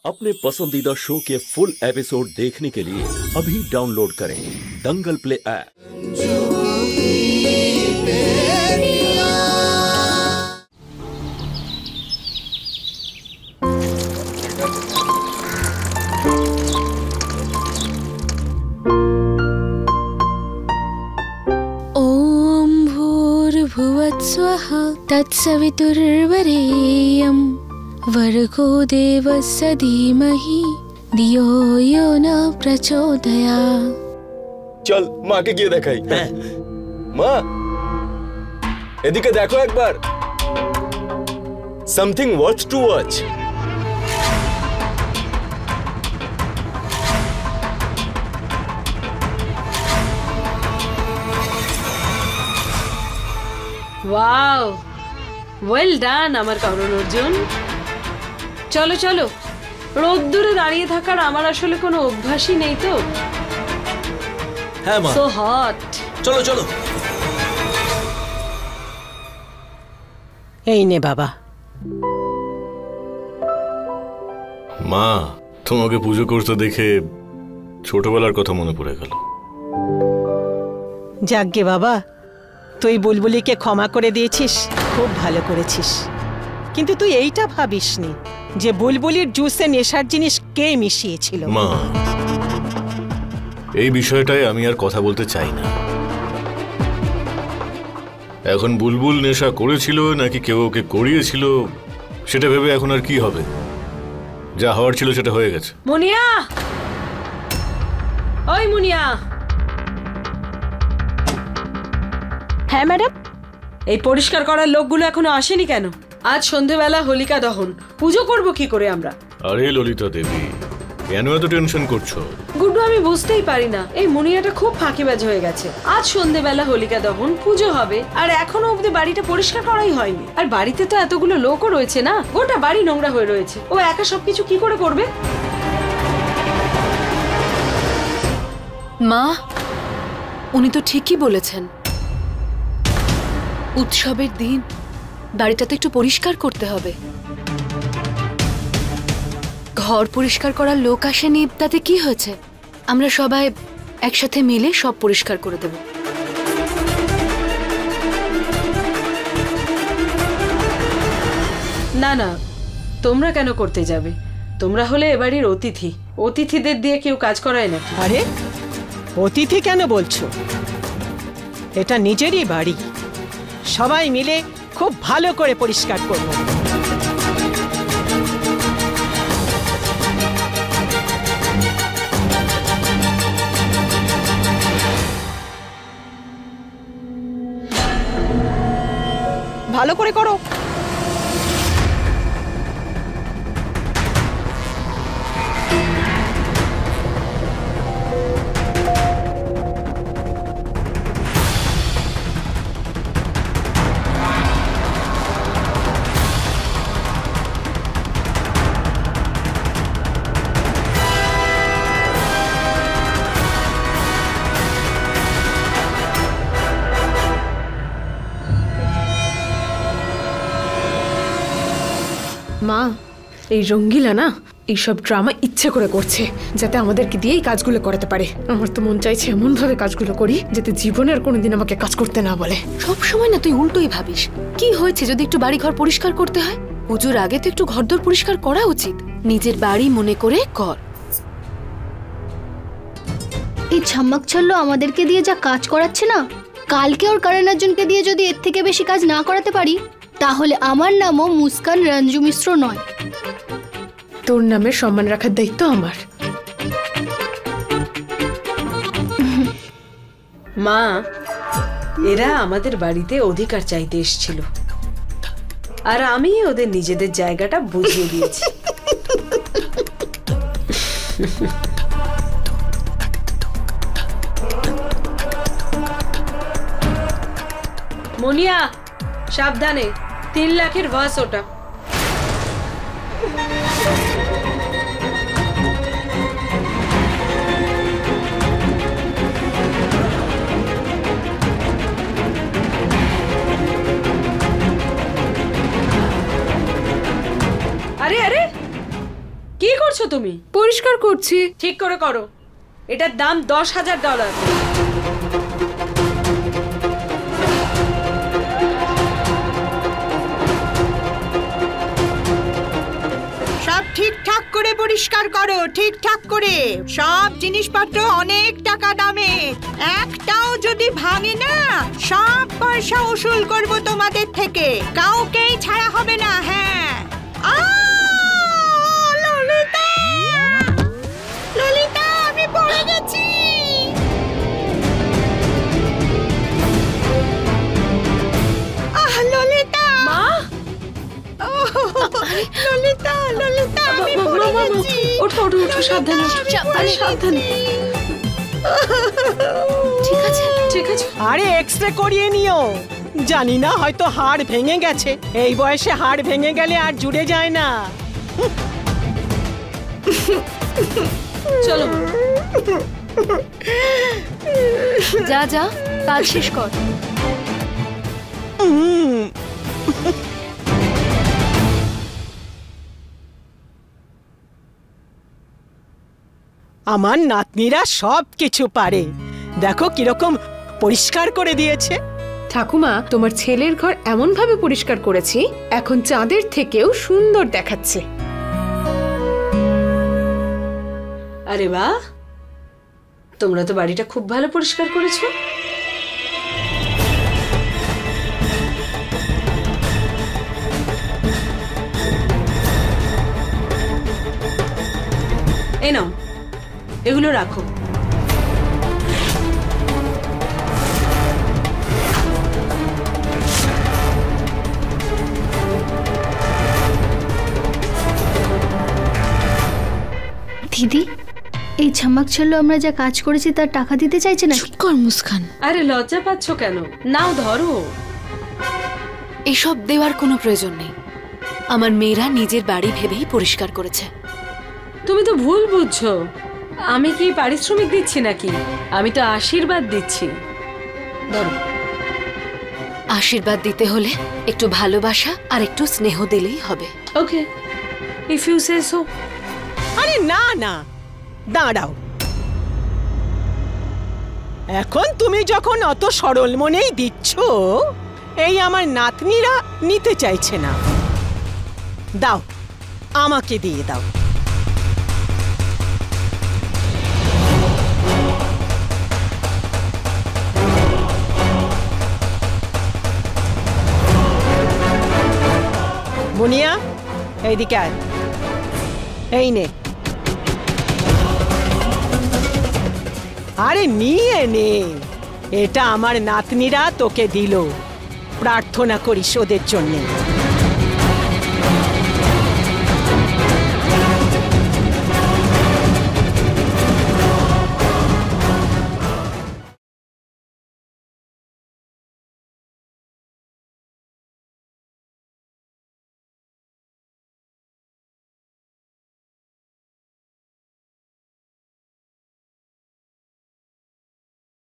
अपने पसंदीदा शो के फुल एपिसोड देखने के लिए अभी डाउनलोड करें दंगल प्ले ऐप। ओम भूर्भुवस्सुवः तत्सवितुर्वरेण्यं भर्गो देवस्य धीमहि धियो यो न प्रचोदयात्। चल माँ के गিয়ে দেখাই। মা এদিকে দেখো একবার। Something worth to watch. Wow, well done আমার করুণ অর্জুন। চলো চলো, রোদ্দুরে দাঁড়িয়ে থাকার আমার আসলে কোনো অভ্যাসই নেই তো। হ্যাঁ মা, সো হট। চলো চলো। এই নে বাবা। মা, তোমাকে পুজো করতে দেখে ছোটবেলার কথা মনে পড়ে গেল। যাকগে বাবা, তুই বুলবুলিকে ক্ষমা করে দিয়েছিস, খুব ভালো করেছিস। কিন্তু তুই এইটা ভাবিসনি যে বুলবুলির জুসে নেশার জিনিস কে মিশিয়েছিল। মা, এই বিষয়টায় আমি আর কথা বলতে চাই না। এখন বুলবুল নেশা করেছিল নাকি কেউ ওকে করিয়েছিল সেটা ভেবে এখন আর কি হবে? যা হওয়ার ছিল সেটা হয়ে গেছে। মুনিয়া, ওই মুনিয়া। হ্যাঁ ম্যাডাম। এই পরিষ্কার করার লোকগুলো এখনো আসেনি কেন? আজ সন্ধেবেলা হোলিকা দহন, পুজো করব কি করে আমরা? আরে ললিতা দেবী, কেন এত টেনশন করছো? গুড্ডু, আমি বুঝতেই পারি না, এই মুনিয়াটা খুব ফাঁকিবাজ হয়ে গেছে। আজ সন্ধেবেলা হোলিকা দহন, পুজো হবে, আর এখনো অবধি বাড়িটা পরিষ্কার করাই হয়নি। আর বাড়িতে তো এতগুলো লোকও রয়েছে না, গোটা বাড়ি নোংরা হয়ে রয়েছে। ও একা সবকিছু কি করে করবে? মা, উনি তো ঠিকই বলেছেন। উৎসবের দিন বাড়িটা তো একটু পরিষ্কার করতে হবে। ঘর পরিষ্কার করার লোক আসেনি, তাতে কি হয়েছে? আমরা সবাই একসাথে মিলে সব পরিষ্কার করে দেব। না না, তোমরা কেন করতে যাবে? তোমরা হলে এবাড়ির অতিথি, অতিথিদের দিয়ে কেউ কাজ করায় নাকি? আরে অতিথি কেন বলছো? এটা নিজেরই বাড়ি, সবাই মিলে খুব ভালো করে পরিষ্কার করব। ভালো করে করো। মা, এই রঙ্গিলা না এইসব ড্রামা ইচ্ছে করে করছে যাতে আমাদেরকে দিয়ে এই কাজগুলো করাতে পারে। আমার তো মন চাইছে এমন ভাবে কাজগুলো করি যাতে জীবনের কোনোদিন আমাকে কাজ করতে না বলে। সব সময় না তুই উল্টোই ভাবিস। কি হয়েছে যদি একটু বাড়ি ঘর পরিষ্কার করতে হয়? পুজোর আগে তো একটু ঘরদোর পরিষ্কার করা উচিত। নিজের বাড়ি মনে করে কর। এই ছাম্মাক ছাড়লো আমাদেরকে দিয়ে যা কাজ করাচ্ছে না, কালকে ওর কারণ একজনকে দিয়ে যদি এর থেকে বেশি কাজ না করাতে পারি, তাহলে আমার নামও মুস্কান রঞ্জু মিশ্র নয়। তোর নামের সম্মান রাখার দায়িত্ব আমার। মা, এরা আমাদের বাড়িতে অধিকার চাইতে এসেছিল, আর আমি ওদের নিজেদের জায়গাটা বুঝিয়ে দিয়েছি। মুনিয়া, সাবধানে, 3 লাখের ভাস ওটা। আরে আরে, কি করছো তুমি? পরিষ্কার করছি। ঠিক করে করো। এটার দাম $10,000। সব ঠিকঠাক করে পরিষ্কার করো, ঠিকঠাক করে। সব জিনিসপত্র অনেক টাকা দামে, একটাও যদি ভাঙে না সব পয়সা উসুল করব তোমাদের থেকে, কাউকেই ছাড়া হবে না। হ্যাঁ। ললিতা, ললিতা, আমি পড়ে গেছি। ললিতা, মা, ললিতা, ললিতা, আমি পড়ে গেছি। ওঠো ওঠো ওঠো, সাবধানে সাবধানে। ঠিক আছে ঠিক আছে। আরে এক্সরে করিয়ে নিও। জানি না, হয়তো হাড় ভেঙে গেছে। এই বয়সে হাড় ভেঙে গেলে আর জুড়ে যায় না। চলো যা যা, কাজ শেষ কর। আমার নাতনিরা সব কিছু পারে। দেখো কিরকম পরিষ্কার করে দিয়েছে। ঠাকুমা, তোমার ছেলের ঘর এমন ভাবে পরিষ্কার করেছি এখন চাঁদের থেকেও সুন্দর দেখাচ্ছে। আরে বাহ, তোমরা তো বাড়িটা খুব ভালো পরিষ্কার করেছো। এই নাও, এগুলো রাখো। দিদি, এই ঝামাক ছেলে আমরা যা কাজ করেছি তার টাকা দিতে চাইছে না। চুপ কর মুস্কান। আরে লজ্জা পাচ্ছ কেন? নাও ধরো। এসব দেওয়ার কোনো প্রয়োজন নেই। আমার মেয়েরা নিজের বাড়ি ভেবেই পরিষ্কার করেছে। তুমি তো ভুল বুঝছো। আমি কি পারিশ্রমিক দিচ্ছি নাকি? আমি তো আশীর্বাদ দিচ্ছি। ধরো। আশীর্বাদ দিতে হলে একটু ভালোবাসা আর একটু স্নেহ দিলেই হবে। ওকে, ইফ ইউ সে সো। আরে না না, দাঁড়াও। এখন তুমি যখন অত সরল মনেই দিচ্ছ, এই আমার নাতনিরা নিতে চাইছে না। দাও, আমাকে দিয়ে দাও। বুনিয়া, এইদিকে আয়। এই নে। আরে নিয়ে নে, এটা আমার নাতনিরা তোকে দিল। প্রার্থনা করিস ওদের জন্যে।